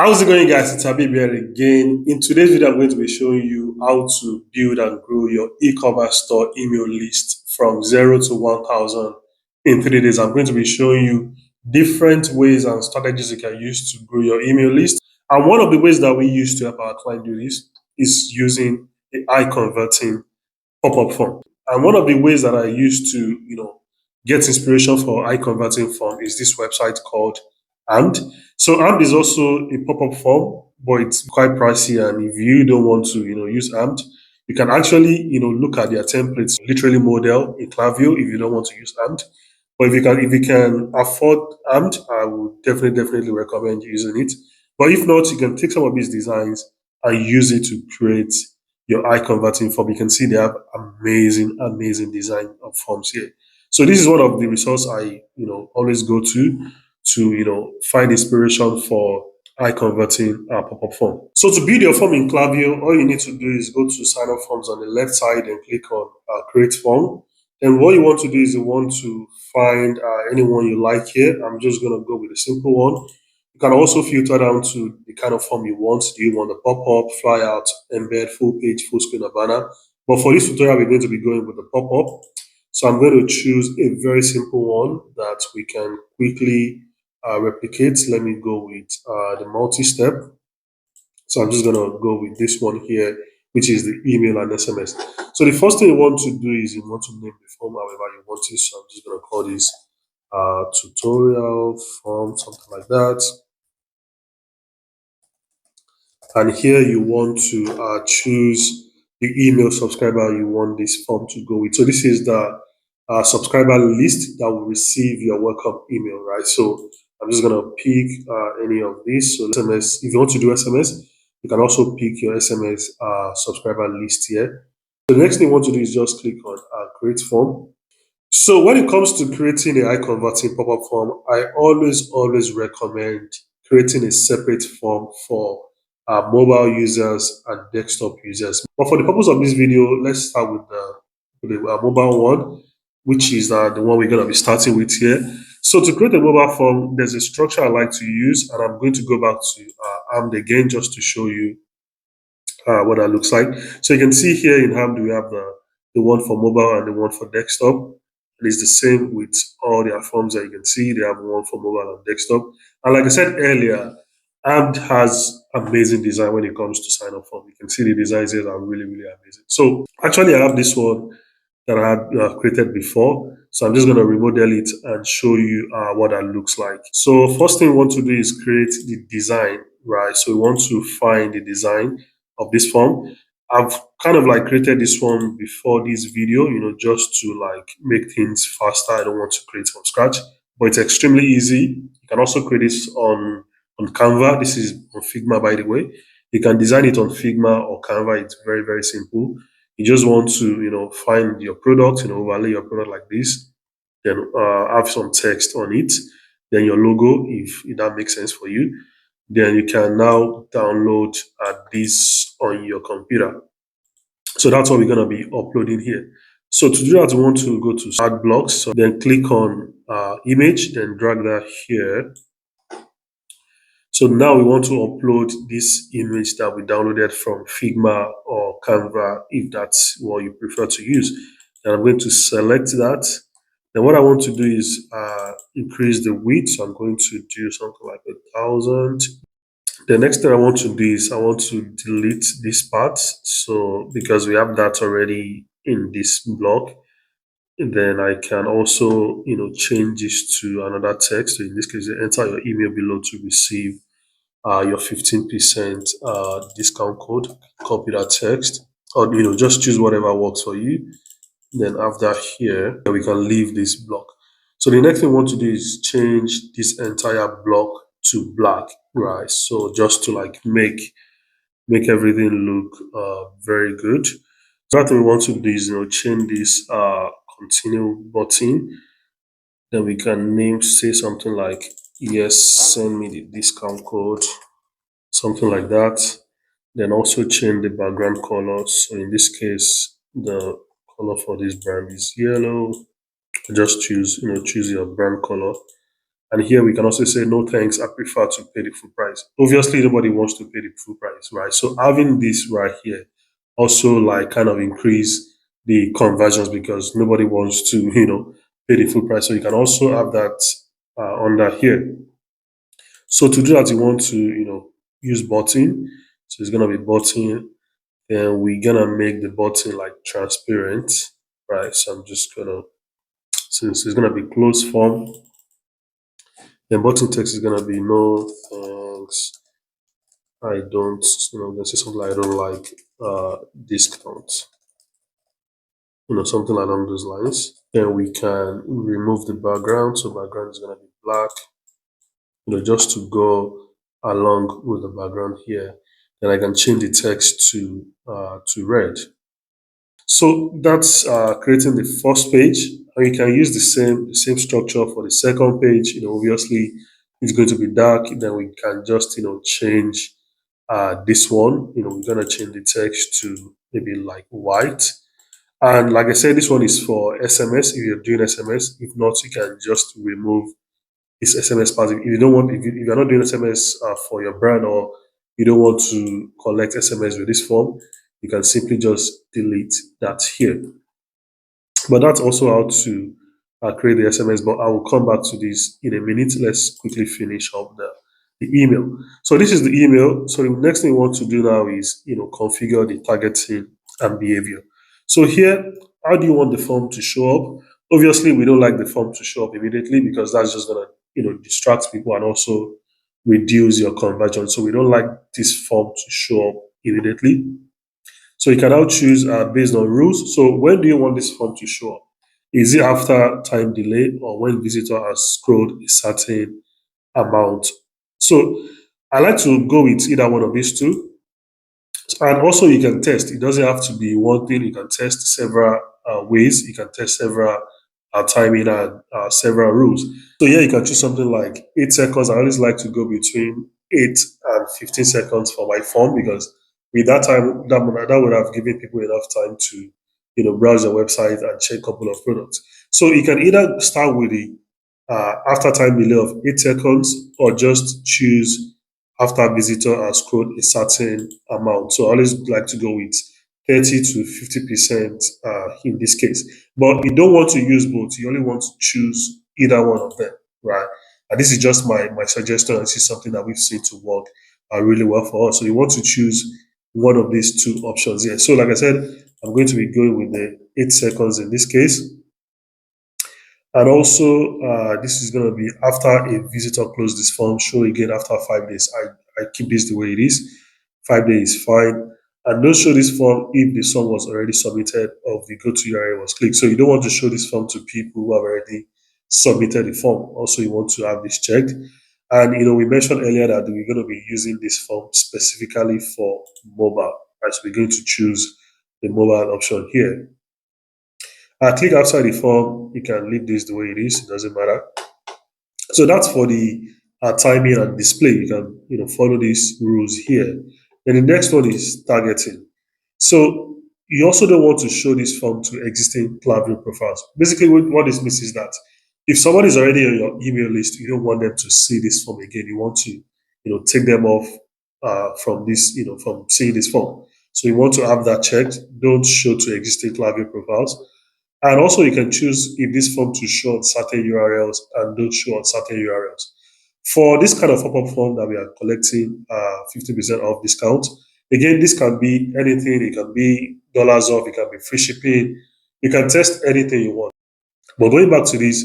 How's it going, guys? It's Habib here again. In today's video, I'm going to be showing you how to build and grow your e-commerce store email list from 0 to 1,000 in 3 days. I'm going to be showing you different ways and strategies you can use to grow your email list. And one of the ways that we use to help our client do this is using the converting pop-up form. And one of the ways that I use to, get inspiration for converting form is this website called AMD. So AMD is also a pop-up form, but it's quite pricey. And if you don't want to, use AMD, you can actually, look at their templates, literally model in Klaviyo if you don't want to use AMD. But if you can afford AMD, I would definitely recommend using it. But if not, you can take some of these designs and use it to create your converting form. You can see they have amazing design of forms here. So this is one of the resources I always go to find inspiration for converting pop-up form. So to build your form in Klaviyo, all you need to do is go to sign up forms on the left side and click on create form. Then what you want to do is you want to find anyone you like here. I'm just going to go with a simple one. You can also filter down to the kind of form you want. Do you want a pop-up, flyout, embed, full page, full screen, or banner? But for this tutorial, we're going to be going with the pop-up. So I'm going to choose a very simple one that we can quickly replicate. Let me go with the multi-step. So I'm just going to go with this one here, which is the email and SMS. So the first thing you want to do is you want to name the form however you want it. So I'm just going to call this tutorial form, something like that. And here you want to choose the email subscriber you want this form to go with. So this is the subscriber list that will receive your welcome email, right? So I'm just gonna pick any of these. So SMS, if you want to do SMS, you can also pick your SMS subscriber list here. So the next thing you want to do is just click on create form. So when it comes to creating a converting pop-up form, I always recommend creating a separate form for mobile users and desktop users. But for the purpose of this video, let's start with the mobile one, which is the one we're going to be starting with here. So to create a mobile form, there's a structure I like to use, and I'm going to go back to AMD again just to show you what that looks like. So you can see here in AMD, we have the one for mobile and the one for desktop. And it's the same with all their forms that you can see. They have one for mobile and desktop. And like I said earlier, AMD has amazing design when it comes to sign up form. You can see the designs here are really amazing. So actually, I have this one that I had created before. So I'm just going to remodel it and show you what that looks like. So first thing we want to do is create the design, right? So we want to find the design of this form. I've kind of like created this one before this video, just to like make things faster. I don't want to create from scratch, but it's extremely easy. You can also create this on Canva. This is on Figma, by the way. You can design it on Figma or Canva. It's very simple. You just want to, find your product, overlay your product like this, then have some text on it, then your logo, if that makes sense for you. Then you can now download this on your computer. So that's what we're going to be uploading here. So to do that, we want to go to Start Blocks. So then click on Image, then drag that here. So now we want to upload this image that we downloaded from Figma or Canva, if that's what you prefer to use. And I'm going to select that. Then what I want to do is increase the width. So I'm going to do something like 1,000. The next thing I want to do is I want to delete this part. So because we have that already in this block, and then I can also, change this to another text. So in this case, enter your email below to receive your 15% discount code. Copy that text, or just choose whatever works for you. Then after here, we can leave this block. So the next thing we want to do is change this entire block to black, right? So just to like make everything look very good. So that thing we want to do is change this continue button. Then we can say something like, yes, send me the discount code, something like that. Then also change the background color. So in this case, the color for this brand is yellow. Just choose your brand color. And here we can also say, no thanks, I prefer to pay the full price. Obviously, nobody wants to pay the full price, right? So having this right here also like kind of increase the conversions because nobody wants to, pay the full price. So you can also have that under here. So to do that, you want to, use button. So it's gonna be button, and we're gonna make the button like transparent, right? So I'm just gonna, since it's gonna be closed form, then button text is gonna be no thanks. I don't, I'm gonna say something like I don't like discount, something along those lines. Then we can remove the background. So background is gonna be black, just to go along with the background here. Then I can change the text to red. So that's creating the first page, and you can use the same structure for the second page. Obviously it's going to be dark. Then we can just change this one. We're gonna change the text to maybe like white. And like I said, this one is for SMS. If you're doing SMS, if not, you can just remove this SMS part. If you don't want, if you're not doing SMS for your brand, or you don't want to collect SMS with this form, you can simply just delete that here. But that's also how to create the SMS. But I will come back to this in a minute. Let's quickly finish up the email. So this is the email. So the next thing we want to do now is configure the targeting and behavior. So here, how do you want the form to show up? Obviously, we don't like the form to show up immediately because that's just gonna distract people and also reduce your conversion. So we don't like this form to show up immediately. So you can now choose based on rules. So when do you want this form to show up? Is it after time delay or when visitor has scrolled a certain amount? So I like to go with either one of these two. And also you can test. It doesn't have to be one thing. You can test several ways. You can test several timing and several rules. So here you can choose something like 8 seconds. I always like to go between 8 and 15 seconds for my form because with that time, that would have given people enough time to, browse the website and check a couple of products. So you can either start with the after time delay of 8 seconds or just choose after visitor has scrolled a certain amount. So I always like to go with 30 to 50% in this case. But you don't want to use both. You only want to choose either one of them, right? And this is just my suggestion. This is something that we've seen to work really well for us. So you want to choose one of these two options here. So like I said, I'm going to be going with the 8 seconds in this case. And also, this is going to be after a visitor closes this form, show again after 5 days. I keep this the way it is. 5 days is fine. And don't show this form if the song was already submitted or the go to URL was clicked. So you don't want to show this form to people who have already submitted the form. Also, you want to have this checked. And we mentioned earlier that we're going to be using this form specifically for mobile. Right? So we're going to choose the mobile option here. Click outside the form. You can leave this the way it is. It doesn't matter. So that's for the timing and display. You can follow these rules here. Then the next one is targeting. So you also don't want to show this form to existing Klaviyo profiles. Basically, what this means is that if someone is already on your email list, you don't want them to see this form again. You want to take them off from this from seeing this form. So you want to have that checked. Don't show to existing Klaviyo profiles. And also you can choose if this form to show on certain URLs and don't show on certain URLs. For this kind of pop-up form that we are collecting 50% off discount, again, this can be anything. It can be dollars off. It can be free shipping. You can test anything you want. But going back to this,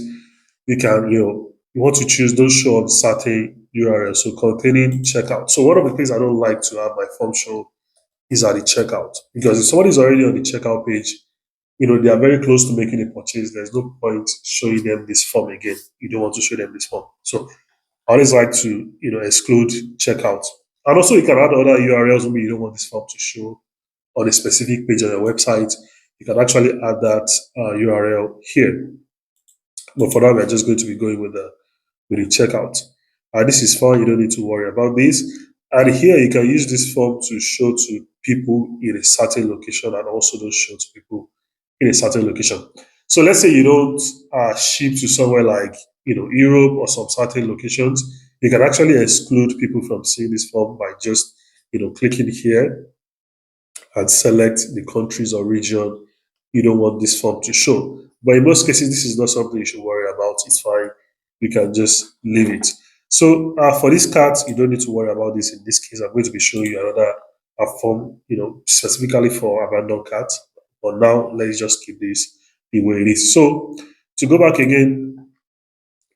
you can, you want to choose don't show on certain URLs, so containing checkout. So one of the things I don't like to have my form show is at the checkout because if somebody is already on the checkout page, they are very close to making a purchase. There's no point showing them this form again. You don't want to show them this form. So I always like to, exclude checkout. And also you can add other URLs maybe you don't want this form to show on a specific page on your website. You can actually add that URL here. But for now, we're just going to be going with the checkout. This is fine. You don't need to worry about this. And here you can use this form to show to people in a certain location and also don't show to people in a certain location. So let's say you don't ship to somewhere like Europe or some certain locations, you can actually exclude people from seeing this form by just clicking here and select the countries or region you don't want this form to show. But in most cases, this is not something you should worry about. It's fine. You can just leave it. So for this card, you don't need to worry about this. In this case, I'm going to be showing you another form, specifically for abandoned cards. But now let's just keep this the way it is. So to go back again,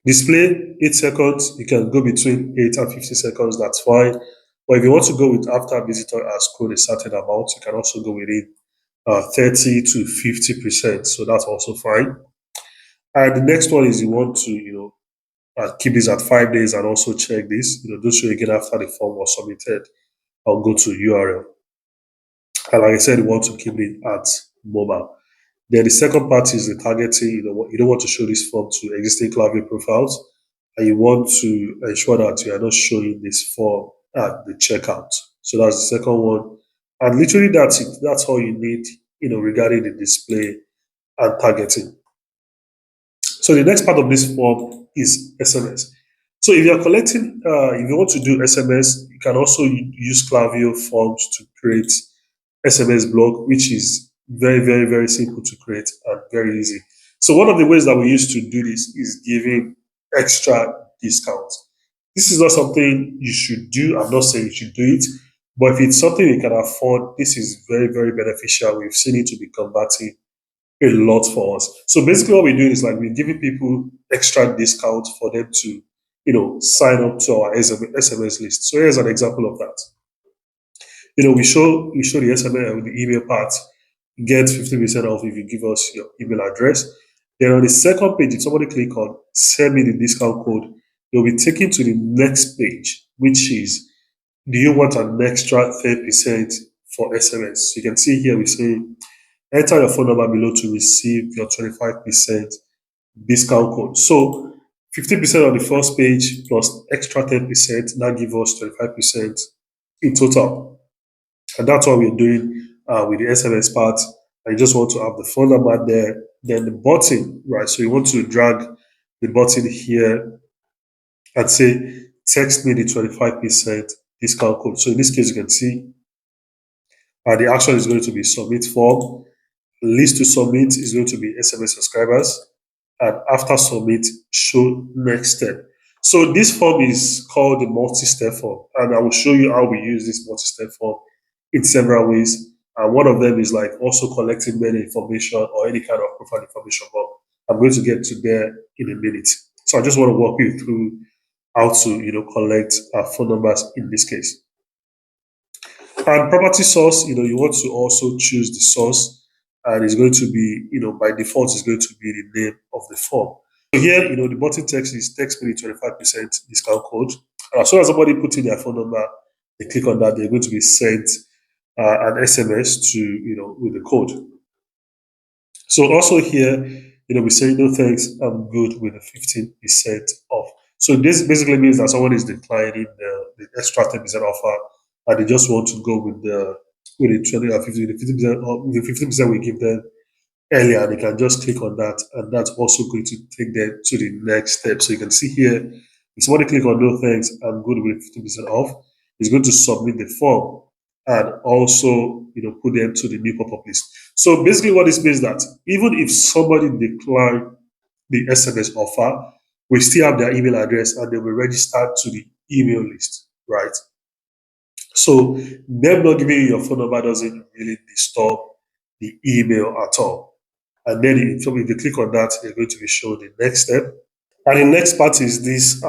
display 8 seconds. You can go between 8 and 50 seconds. That's fine. But if you want to go with after visitor has scored a certain amount, you can also go within 30 to 50%. So that's also fine. And the next one is you want to, keep this at 5 days and also check this, do so again after the form was submitted. I'll go to URL. And like I said, you want to keep it at mobile. Then the second part is the targeting. You don't want to show this form to existing Klaviyo profiles, and you want to ensure that you are not showing this form at the checkout. So that's the second one. And literally that's it. That's all you need, regarding the display and targeting. So the next part of this form is SMS. So if you're collecting, if you want to do SMS, you can also use Klaviyo forms to create SMS block, which is very, very, very simple to create and very easy. So one of the ways that we use to do this is giving extra discounts. This is not something you should do. I'm not saying you should do it, but if it's something you can afford, this is very, very beneficial. We've seen it to be converting a lot for us. So basically what we're doing is like we're giving people extra discount for them to, sign up to our SMS list. So here's an example of that. We show the SMS with the email part, get 50% off if you give us your email address. Then on the second page, if somebody click on send me the discount code, they'll be taken to the next page, which is do you want an extra 30% for SMS? So you can see here we say enter your phone number below to receive your 25% discount code. So 50% on the first page plus extra 10%, that gives us 25% in total. And that's what we're doing with the SMS part. I just want to have the phone number there, then the button, right? So you want to drag the button here and say, text me the 25% discount code. So in this case, you can see the action is going to be submit form. List to submit is going to be SMS subscribers. And after submit, show next step. So this form is called the multi-step form. And I will show you how we use this multi-step form in several ways. And one of them is like also collecting mail information or any kind of profile information. But I'm going to get to there in a minute. So I just want to walk you through how to, collect phone numbers in this case. And property source, you want to also choose the source, and it's going to be, by default, it's going to be the name of the form. So here, the button text is text me the 25% discount code. And as soon as somebody puts in their phone number, they click on that, they're going to be sent an SMS to, with the code. So also here, we say no thanks, I'm good with the 15% off. So this basically means that someone is declining the extra 10% offer, and they just want to go with the 20 or 50, the 50% or the 15% we give them earlier. They can just click on that, and that's also going to take them to the next step. So you can see here, if somebody click on no thanks, I'm good with 15% off, it's going to submit the form and also put them to the new pop-up list. So basically what this means is that even if somebody decline the SMS offer, we still have their email address and they will register to the email list, right? So them not giving you your phone number doesn't really disturb the email at all. And then if you click on that, you're going to be shown the next step. And the next part is this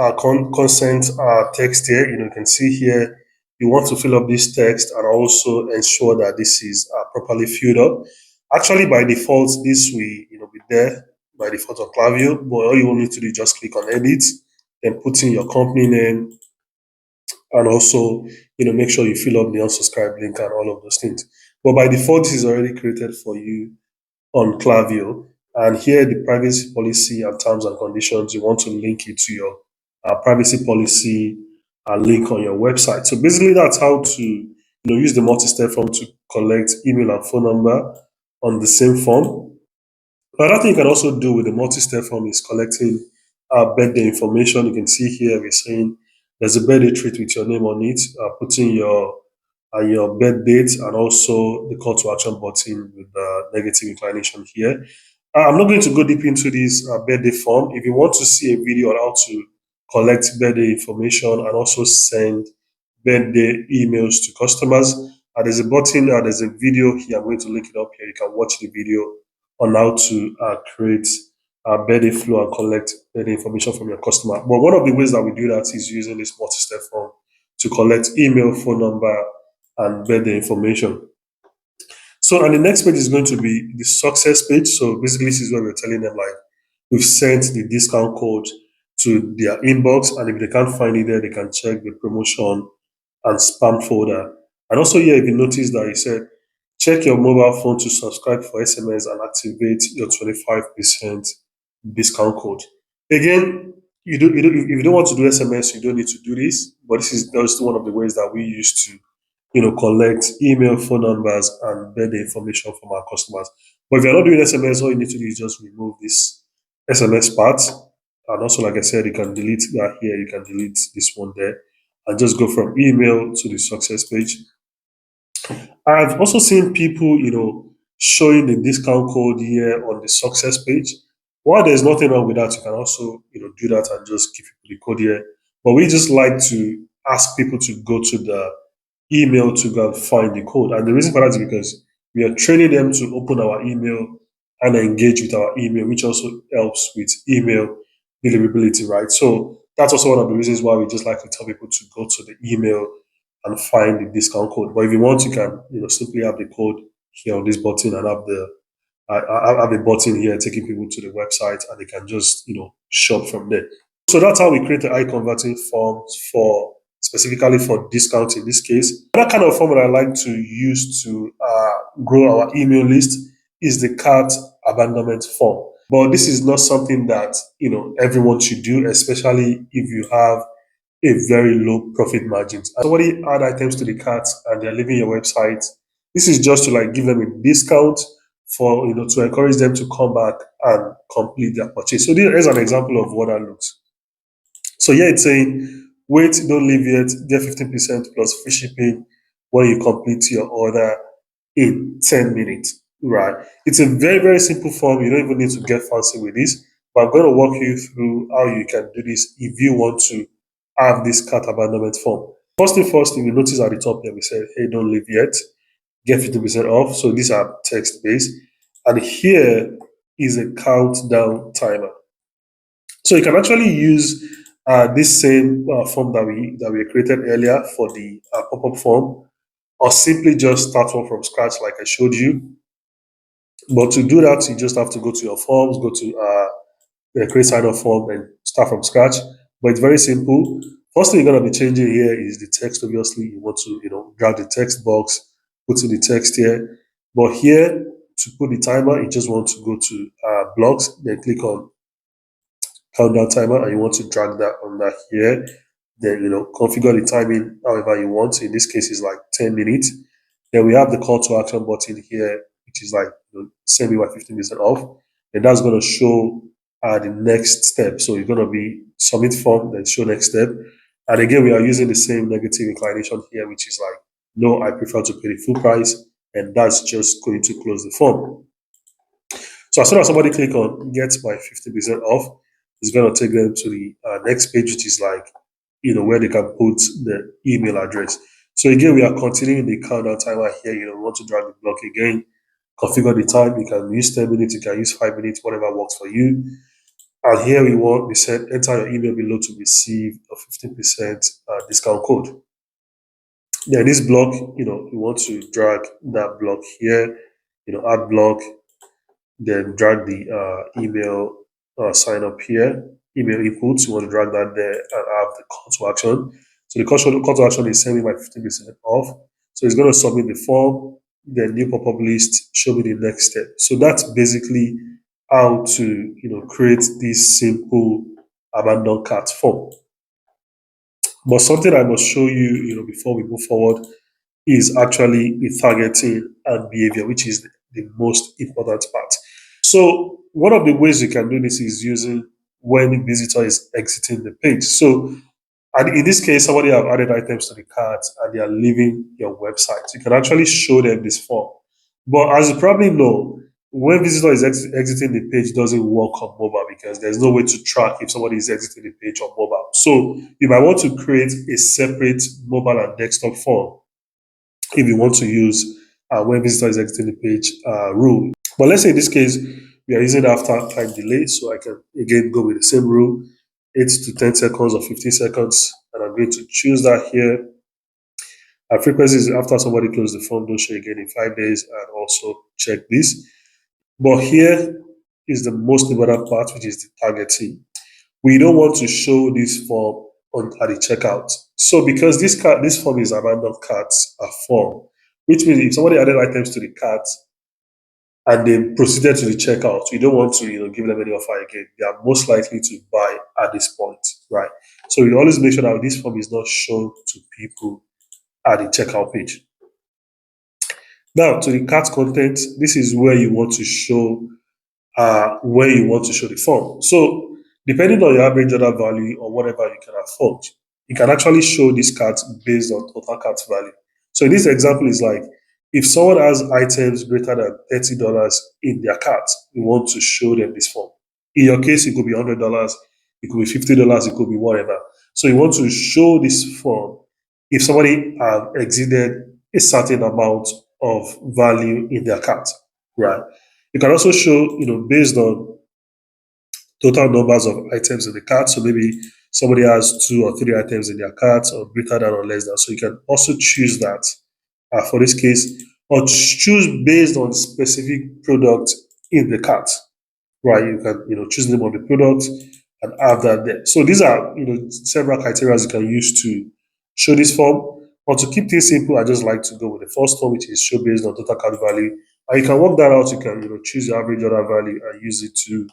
consent text here. You can see here, you want to fill up this text and also ensure that this is properly filled up. Actually, by default, this will be there by default on Klaviyo, but all you will need to do is just click on edit, then put in your company name, and also make sure you fill up the unsubscribe link and all of those things. But by default, this is already created for you on Klaviyo. And here, the privacy policy and terms and conditions, you want to link it to your privacy policy link on your website. So basically, that's how to use the multi-step form to collect email and phone number on the same form. Another thing you can also do with the multi-step form is collecting birthday information. You can see here we're saying there's a birthday treat with your name on it, putting your birth date and also the call to action button with the negative inclination here. I'm not going to go deep into this birthday form. If you want to see a video on how to collect birthday information and also send birthday emails to customers, there's a button, there's a video here. I'm going to link it up here. You can watch the video on how to create a birthday flow and collect birthday information from your customer. But one of the ways that we do that is using this multi-step form to collect email, phone number, and birthday information. So, and the next page is going to be the success page. So basically, this is where we're telling them like we've sent the discount code to their inbox, and if they can't find it there, they can check the promotion and spam folder. And also here, if you notice that he said, check your mobile phone to subscribe for SMS and activate your 25% discount code. Again, if you don't want to do SMS, you don't need to do this. But this is just one of the ways that we use to collect email, phone numbers, and birthday information from our customers. But if you're not doing SMS, all you need to do is just remove this SMS part. And also, like I said, you can delete that here, you can delete this one there, and just go from email to the success page. I've also seen people, showing the discount code here on the success page. While there's nothing wrong with that, you can also, do that and just give people the code here. But we just like to ask people to go to the email to go and find the code. And the reason for that is because we are training them to open our email and engage with our email, which also helps with email deliverability, right? So that's also one of the reasons why we just like to tell people to go to the email and find the discount code. But if you want, you can simply have the code here on this button and have the have a button here taking people to the website and they can just shop from there. So that's how we create the high converting forms for specifically for discounts in this case. Another kind of form that I like to use to grow our email list is the cart abandonment form. But this is not something that everyone should do, especially if you have a very low profit margins. And somebody add items to the cart and they're leaving your website. This is just to like give them a discount for to encourage them to come back and complete their purchase. So here's an example of what that looks. So here it's saying, wait, don't leave yet, get 15% plus free shipping when you complete your order in 10 minutes, right? It's a very, very simple form. You don't even need to get fancy with this, but I'm going to walk you through how you can do this if you want to have this cart abandonment form. First thing first, if you notice at the top here, we said, hey, don't leave yet, get 50% off. So these are text based. And here is a countdown timer. So you can actually use this same form that we created earlier for the pop-up form, or simply just start one from scratch like I showed you. But to do that, you just have to go to your forms, go to the create sign-up form and start from scratch. But it's very simple. First thing you're going to be changing here is the text. Obviously, you want to drag the text box, put in the text here. But here, to put the timer, you just want to go to blocks, then click on countdown timer, and you want to drag that on that here. Then configure the timing however you want. In this case, it's like 10 minutes. Then we have the call to action button here, which is like send me my 15% off. And that's going to show the next step. So you're going to be submit form, then show next step. And again, we are using the same negative inclination here, which is like, no, I prefer to pay the full price. And that's just going to close the form. So as soon as somebody click on get my 50% off, it's going to take them to the next page, which is like, where they can put the email address. So again, we are continuing the countdown timer here. We want to drag the block again, configure the time. You can use 10 minutes, you can use 5 minutes, whatever works for you. And here we said enter your email below to receive a 15% discount code. Then this block, you want to drag that block here, add block, then drag the email sign up here, email inputs. You want to drag that there and have the call to action. So the call to action is send me my 15% off. So it's going to submit the form, then new pop-up list, show me the next step. So that's basically how to create this simple abandoned cart form. But something I must show you, before we move forward, is actually the targeting and behavior, which is the most important part. So one of the ways you can do this is using when the visitor is exiting the page. So, and in this case, somebody have added items to the cart and they are leaving your website. You can actually show them this form. But as you probably know, when visitor is exiting the page, it doesn't work on mobile because there's no way to track if somebody is exiting the page on mobile. So you might want to create a separate mobile and desktop form if you want to use when visitor is exiting the page rule. But let's say in this case, we are using after time delay. So I can again go with the same rule, 8 to 10 seconds or 15 seconds. And I'm going to choose that here. Our frequency is after somebody closes the form, don't show again in 5 days, and also check this. But here is the most important part, which is the targeting. We don't want to show this form at the checkout. So because this form is abandoned carts form, which means if somebody added items to the cart and they proceeded to the checkout, you don't want to give them any offer again. They are most likely to buy at this point, right? So you always make sure that this form is not shown to people at the checkout page. Now to the cart content, this is where you want to show the form. So depending on your average order value or whatever you can afford, you can actually show this cart based on total cart value. So in this example is like if someone has items greater than $30 in their cart, you want to show them this form. In your case, it could be $100, it could be $50, it could be whatever. So you want to show this form if somebody exceeded a certain amount of value in their cart, right? You can also show, based on total numbers of items in the cart. So maybe somebody has 2 or 3 items in their cart or greater than or less than. So you can also choose that for this case, or choose based on specific product in the cart, right? You can, choose the name of the product and have that there. So these are, several criteria you can use to show this form. Or to keep things simple, I just like to go with the first one, which is show based on total cart value. And you can work that out. You can, choose your average order value and use it to,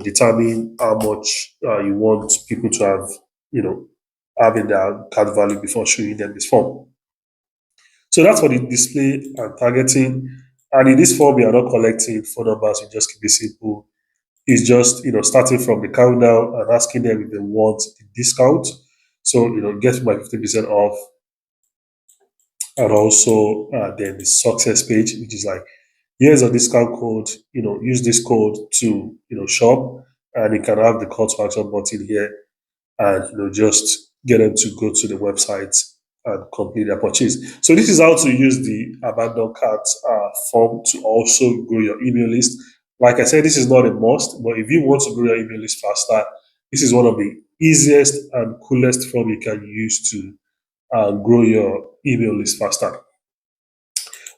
determine how much you want people to have, having their card value before showing them this form. So that's for the display and targeting. And in this form, we are not collecting phone numbers. We just keep it simple. It's just, starting from the countdown and asking them if they want the discount. So, get my 50% off. And also then the success page, which is like, here's a discount code, use this code to, shop, and you can have the call to action button here and, just get them to go to the website and complete their purchase. So this is how to use the abandoned cart form to also grow your email list. Like I said, this is not a must, but if you want to grow your email list faster, this is one of the easiest and coolest form you can use to grow your email list faster.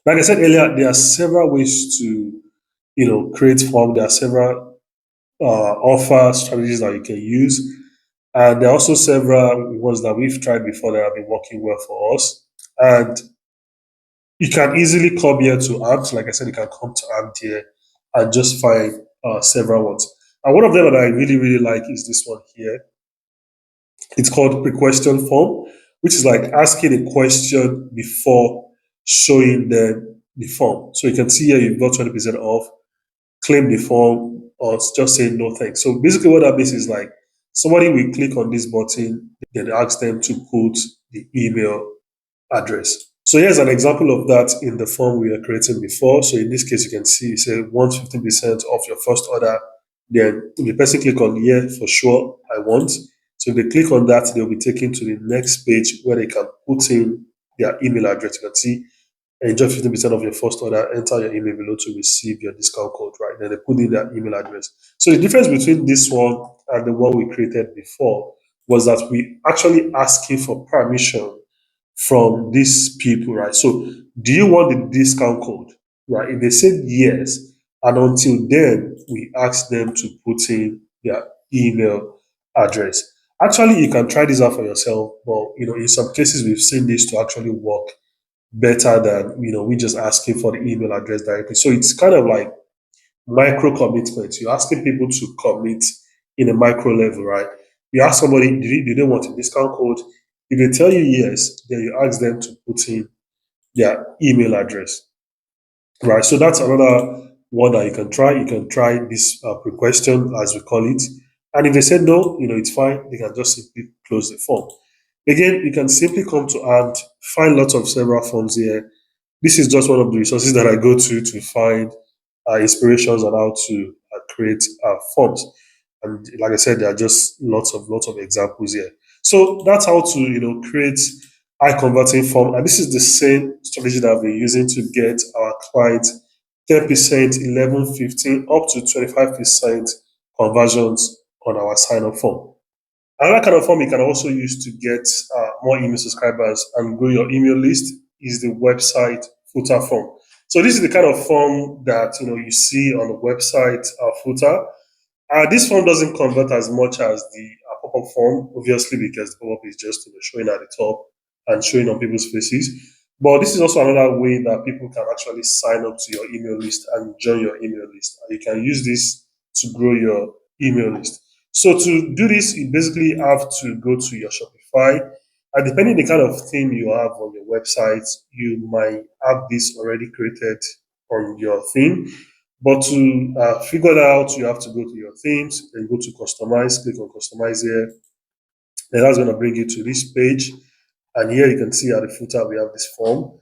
Like I said earlier, there are several ways to, create form. There are several offer strategies that you can use. And there are also several ones that we've tried before that have been working well for us. And you can easily come here to AMP. Like I said, you can come to AMP here and just find several ones. And one of them that I really, really like is this one here. It's called pre-question form, which is like asking a question before showing them the form. So you can see here you've got 20% off, claim the form, or just say no thanks. So basically what that means is like somebody will click on this button, then ask them to put the email address. So here's an example of that in the form we are creating before. So in this case, you can see it says want 15% off your first order. Then the person click on here for sure, I want. So if they click on that, they'll be taken to the next page where they can put in their email address. You can see enjoy 15% of your first order, enter your email below to receive your discount code, right? Then they put in their email address. So the difference between this one and the one we created before was that we actually asking for permission from these people, right? So do you want the discount code, right? If they said yes, and until then, we ask them to put in their email address. Actually, you can try this out for yourself, but in some cases, we've seen this to actually work better than we just asking for the email address directly. So it's kind of like micro commitments. You're asking people to commit in a micro level, right? You ask somebody, do they want a discount code? If they tell you yes, then you ask them to put in their email address, right? So that's another one that you can try. You can try this pre-question, as we call it, And if they say no, it's fine. They can just simply close the form. Again, you can simply come to and find lots of several forms here. This is just one of the resources that I go to find inspirations on how to create forms. And like I said, there are just lots of examples here. So that's how to create high converting form. And this is the same strategy that we're using to get our clients 10%, 11, 15, up to 25% conversions on our sign up form. Another kind of form you can also use to get more email subscribers and grow your email list is the website footer form. So this is the kind of form that you see on the website footer. This form doesn't convert as much as the pop-up form, obviously, because the pop-up is just showing at the top and showing on people's faces. But this is also another way that people can actually sign up to your email list and join your email list. And you can use this to grow your email list. So to do this, you basically have to go to your Shopify. And depending on the kind of theme you have on your website, you might have this already created on your theme. But to figure that out, you have to go to your themes and go to customize, click on customize here. And that's going to bring you to this page. And here you can see at the footer, we have this form.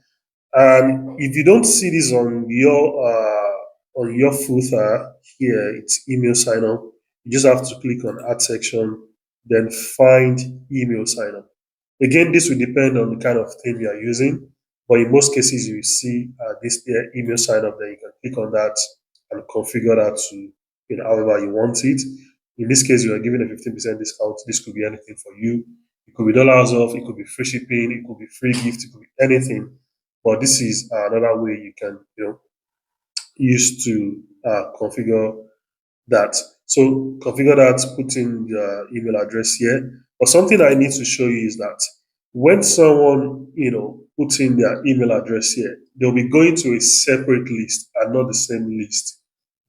And if you don't see this on your footer here, it's email sign up. You just have to click on add section, then find email sign up. Again, this will depend on the kind of theme you are using, but in most cases, you will see this email sign up. Then you can click on that and configure that to however you want it. In this case, you are given a 15% discount. This could be anything for you. It could be dollars off. It could be free shipping. It could be free gift. It could be anything. But this is another way you can use to configure that. So configure that, put in the email address here. But something I need to show you is that when someone, puts in their email address here, they'll be going to a separate list and not the same list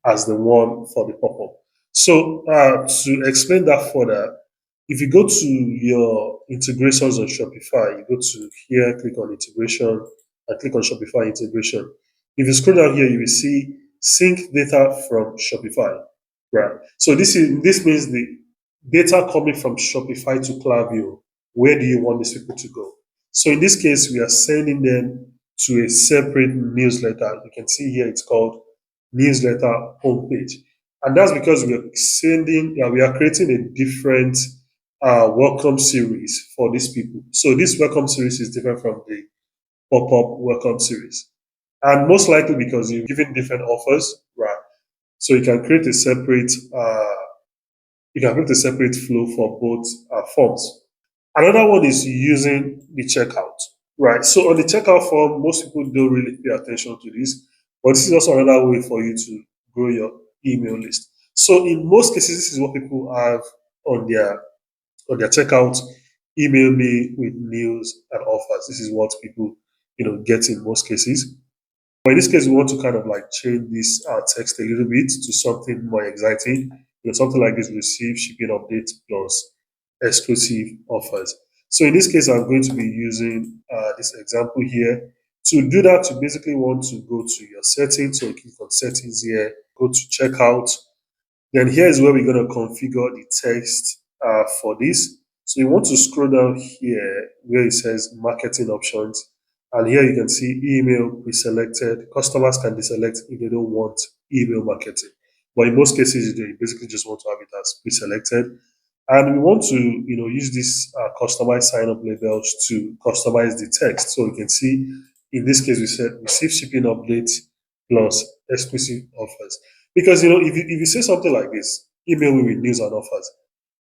as the one for the pop-up. So to explain that further, if you go to your integrations on Shopify, you go to here, click on integration, and click on Shopify integration. If you scroll down here, you will see sync data from Shopify. Right. So this means the data coming from Shopify to Klaviyo. Where do you want these people to go? So in this case, we are sending them to a separate newsletter. You can see here it's called newsletter homepage, and that's because we are creating a different welcome series for these people. So this welcome series is different from the pop-up welcome series, and most likely because you're giving different offers, right? So you can create a separate flow for both forms. Another one is using the checkout, right? So on the checkout form, most people don't really pay attention to this, but this is also another way for you to grow your email list. So in most cases, this is what people have on their checkout. Email me with news and offers. This is what people get in most cases. But in this case, we want to kind of like change this text a little bit to something more exciting. Something like this: receive shipping updates plus exclusive offers. So in this case, I'm going to be using this example here. To do that, you basically want to go to your settings. So click on settings here, go to checkout. Then here is where we're going to configure the text for this. So you want to scroll down here where it says marketing options. And here you can see email pre-selected. Customers can deselect if they don't want email marketing. But in most cases, you basically just want to have it as pre-selected. And we want to, use this customized sign-up labels to customize the text. So you can see, in this case, we said receive shipping updates plus exclusive offers. Because, if you say something like this, email me with news and offers,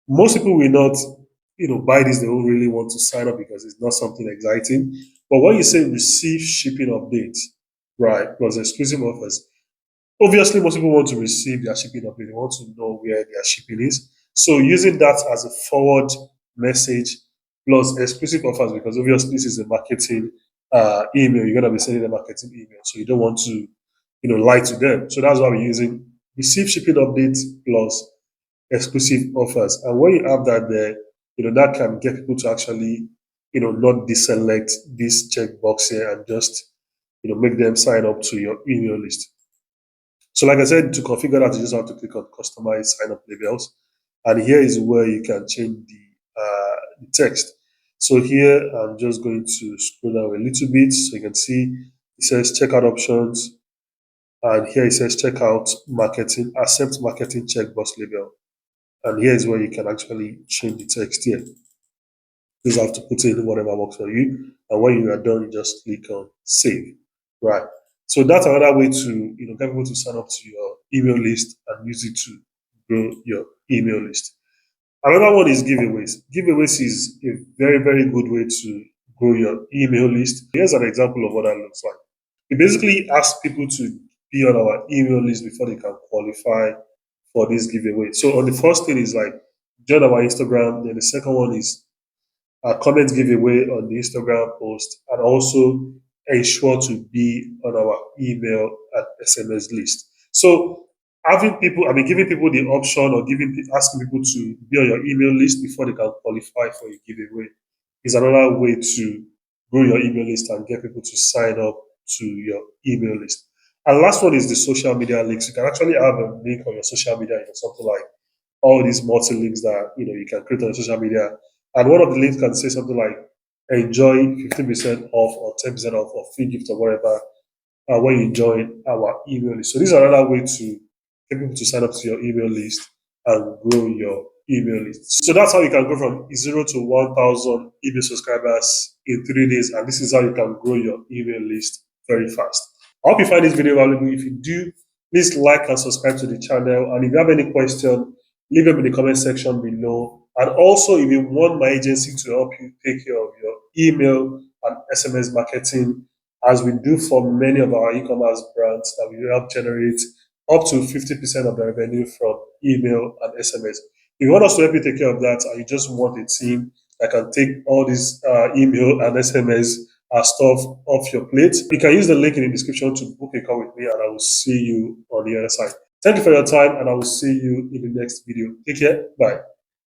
most people will not, buy this. They don't really want to sign up because it's not something exciting. But when you say receive shipping updates, right, plus exclusive offers, obviously most people want to receive their shipping update. They want to know where their shipping is. So using that as a forward message plus exclusive offers, because obviously this is a marketing email, you're gonna be sending a marketing email. So you don't want to, lie to them. So that's why we're using receive shipping updates plus exclusive offers. And when you have that there, that can get people to actually, not deselect this checkbox here and just, make them sign up to your email list. So like I said, to configure that, you just have to click on customize sign up labels. And here is where you can change the text. So here I'm just going to scroll down a little bit so you can see it says checkout options, and here it says checkout marketing, accept marketing checkbox label. And here is where you can actually change the text here. You just have to put in whatever works for you. And when you are done, you just click on save. Right. So that's another way to get people to sign up to your email list and use it to grow your email list. Another one is giveaways. Giveaways is a very, very good way to grow your email list. Here's an example of what that looks like. We basically ask people to be on our email list before they can qualify for this giveaway. So on the first thing is like join our Instagram. Then the second one is a comment giveaway on the Instagram post, and also ensure to be on our email and SMS list. So having people, giving people the option or asking people to be on your email list before they can qualify for a giveaway is another way to grow your email list and get people to sign up to your email list. And last one is the social media links. You can actually have a link on your social media, something like all these multi links that you can create on social media. And one of the links can say something like enjoy 15% off or 10% off or free gift or whatever when you join our email list. So this is another way to get people to sign up to your email list and grow your email list. So that's how you can go from 0 to 1,000 email subscribers in 3 days. And this is how you can grow your email list very fast. I hope you find this video valuable. If you do, please like and subscribe to the channel. And if you have any question, leave them in the comment section below. And also, if you want my agency to help you take care of your email and SMS marketing, as we do for many of our e-commerce brands that we help generate up to 50% of the revenue from email and SMS. If you want us to help you take care of that, and you just want a team that can take all this email and SMS stuff off your plate, you can use the link in the description to book a call with me, and I will see you on the other side. Thank you for your time, and I will see you in the next video. Take care. Bye.